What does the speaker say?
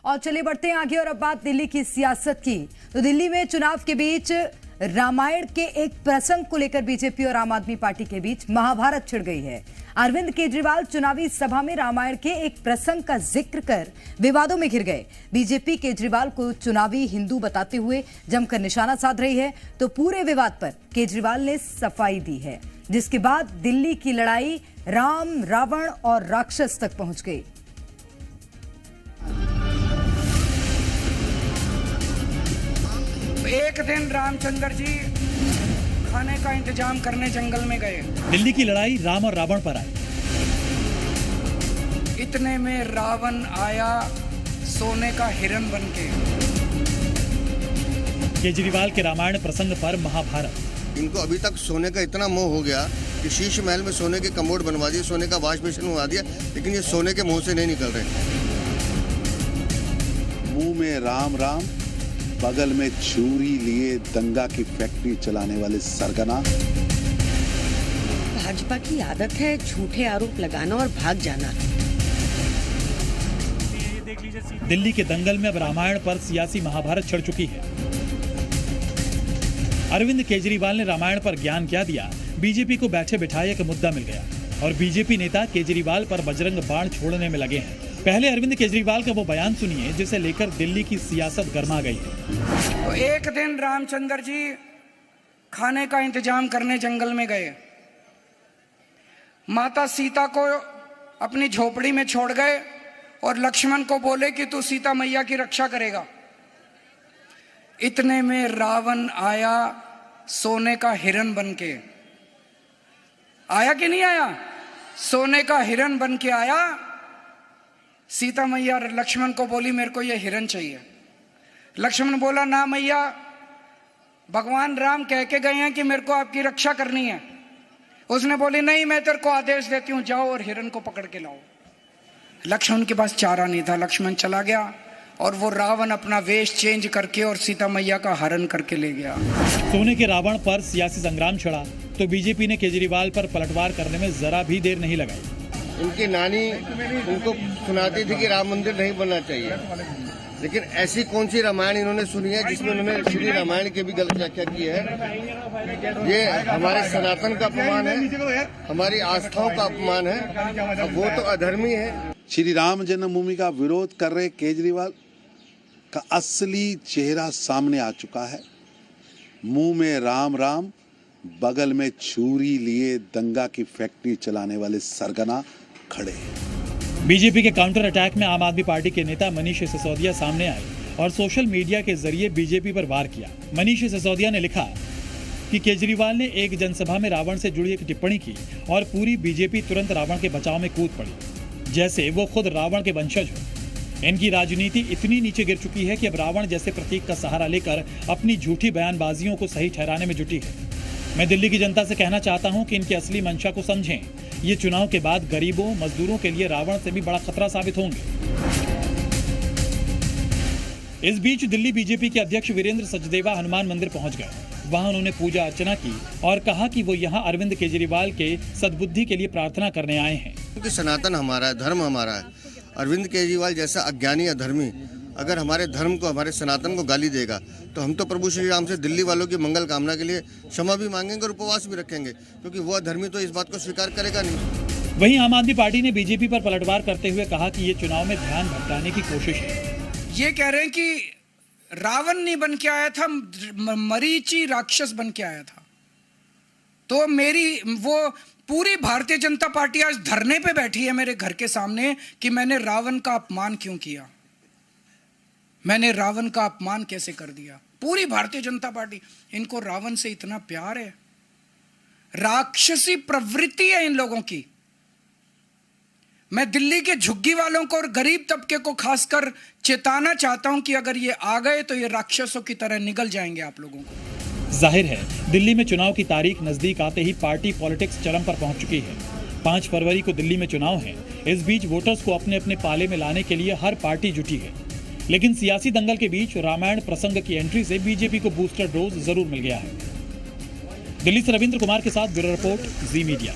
और चलिए बढ़ते हैं आगे और अब बात दिल्ली की सियासत की। तो दिल्ली में चुनाव के बीच रामायण के एक प्रसंग को लेकर बीजेपी और आम आदमी पार्टी के बीच महाभारत छिड़ गई है। अरविंद केजरीवाल चुनावी सभा में रामायण के एक प्रसंग का जिक्र कर विवादों में घिर गए। बीजेपी केजरीवाल को चुनावी हिंदू बताते हुए जमकर निशाना साध रही है, तो पूरे विवाद पर केजरीवाल ने सफाई दी है, जिसके बाद दिल्ली की लड़ाई राम, रावण और राक्षस तक पहुंच गई। एक दिन रामचंद्र जी खाने का इंतजाम करने जंगल में गए। दिल्ली की लड़ाई राम और रावण पर आई। इतने में रावण आया सोने का हिरण बनके। केजरीवाल के रामायण प्रसंग पर महाभारत। इनको अभी तक सोने का इतना मोह हो गया कि शीश महल में सोने के कमोड बनवा दिए, सोने का वॉश बेसिन बनवा दिया, लेकिन ये सोने के मुंह से नहीं निकल रहे। मुंह में राम राम, बगल में छुरी लिए दंगा की फैक्ट्री चलाने वाले सरगना। भाजपा की आदत है झूठे आरोप लगाना और भाग जाना। दिल्ली के दंगल में अब रामायण पर सियासी महाभारत छिड़ चुकी है। अरविंद केजरीवाल ने रामायण पर ज्ञान क्या दिया, बीजेपी को बैठे बिठाए एक मुद्दा मिल गया और बीजेपी नेता केजरीवाल पर बजरंग बाण छोड़ने में लगे हैं। पहले अरविंद केजरीवाल का वो बयान सुनिए जिसे लेकर दिल्ली की सियासत गर्मा गई है। तो एक दिन रामचंद्र जी खाने का इंतजाम करने जंगल में गए। माता सीता को अपनी झोपड़ी में छोड़ गए और लक्ष्मण को बोले कि तू सीता मैया की रक्षा करेगा। इतने में रावण आया सोने का हिरण बनके। आया कि नहीं आया? सोने का हिरण बनके आया। सीता मैया लक्ष्मण को बोली मेरे को ये हिरण चाहिए। लक्ष्मण बोला ना मैया, भगवान राम कह के गए हैं कि मेरे को आपकी रक्षा करनी है। उसने बोली नहीं, मैं तेरे को आदेश देती हूं, जाओ और हिरण को पकड़ के लाओ। लक्ष्मण के पास चारा नहीं था, लक्ष्मण चला गया और वो रावण अपना वेश चेंज करके और सीता मैया का हरण करके ले गया। सोने के रावण पर सियासी संग्राम छिड़ा तो बीजेपी ने केजरीवाल पर पलटवार करने में जरा भी देर नहीं लगाई। उनकी नानी उनको सुनाती थी कि राम मंदिर नहीं बनना चाहिए, लेकिन ऐसी कौन सी रामायण इन्होंने सुनी है जिसमें उन्होंने श्री रामायण की भी गलत व्याख्या की है। ये हमारे सनातन का अपमान है, हमारी आस्थाओं का अपमान है। अब वो तो अधर्मी है। श्री राम जन्मभूमि का विरोध कर रहे केजरीवाल का असली चेहरा सामने आ चुका है। मुंह में राम राम, बगल में छुरी लिए दंगा की फैक्ट्री चलाने वाले सरगना खड़े हैं। बीजेपी के काउंटर अटैक में आम आदमी पार्टी के नेता मनीष सिसोदिया सामने आए और सोशल मीडिया के जरिए बीजेपी पर वार किया। मनीष सिसोदिया ने लिखा कि केजरीवाल ने एक जनसभा में रावण से जुड़ी एक टिप्पणी की और पूरी बीजेपी तुरंत रावण के बचाव में कूद पड़ी, जैसे वो खुद रावण के वंशज हो। इनकी राजनीति इतनी नीचे गिर चुकी है कि अब रावण जैसे प्रतीक का सहारा लेकर अपनी झूठी बयानबाजियों को सही ठहराने में जुटी है। मैं दिल्ली की जनता से कहना चाहता हूं कि इनकी असली मंशा को समझें। ये चुनाव के बाद गरीबों, मजदूरों के लिए रावण से भी बड़ा खतरा साबित होंगे। इस बीच दिल्ली बीजेपी के अध्यक्ष वीरेंद्र सचदेवा हनुमान मंदिर पहुंच गए। वहां उन्होंने पूजा अर्चना की और कहा कि वो यहां अरविंद केजरीवाल के सद्बुद्धि के लिए प्रार्थना करने आए हैं। क्योंकि सनातन हमारा है, धर्म हमारा है। अरविंद केजरीवाल जैसा अज्ञानी अधर्मी अगर हमारे धर्म को, हमारे सनातन को गाली देगा तो हम तो प्रभु श्री राम से दिल्ली वालों की मंगल कामना के लिए क्षमा भी मांगेंगे और उपवास भी रखेंगे, क्योंकि वो धर्मी तो इस बात को स्वीकार करेगा नहीं। वहीं आम आदमी पार्टी ने बीजेपी पर पलटवार करते हुए कहा कि ये चुनाव में ध्यान भटकाने की कोशिश है। ये कह रहे हैं कि रावण नहीं बन के आया था, मरीची राक्षस बन के आया था। तो मेरी वो पूरी भारतीय जनता पार्टी आज धरने पे बैठी है मेरे घर के सामने कि मैंने रावण का अपमान क्यों किया, मैंने रावण का अपमान कैसे कर दिया। पूरी भारतीय जनता पार्टी, इनको रावण से इतना प्यार है, राक्षसी प्रवृत्ति है इन लोगों की। मैं दिल्ली के झुग्गी वालों को और गरीब तबके को खासकर चेताना चाहता हूं कि अगर ये आ गए तो ये राक्षसों की तरह निगल जाएंगे आप लोगों को। जाहिर है दिल्ली में चुनाव की तारीख नजदीक आते ही पार्टी पॉलिटिक्स चरम पर पहुंच चुकी है। 5 फरवरी को दिल्ली में चुनाव है। इस बीच वोटर्स को अपने अपने पाले में लाने के लिए हर पार्टी जुटी है, लेकिन सियासी दंगल के बीच रामायण प्रसंग की एंट्री से बीजेपी को बूस्टर डोज जरूर मिल गया है। दिल्ली से रविंद्र कुमार के साथ ब्यूरो रिपोर्ट, जी मीडिया।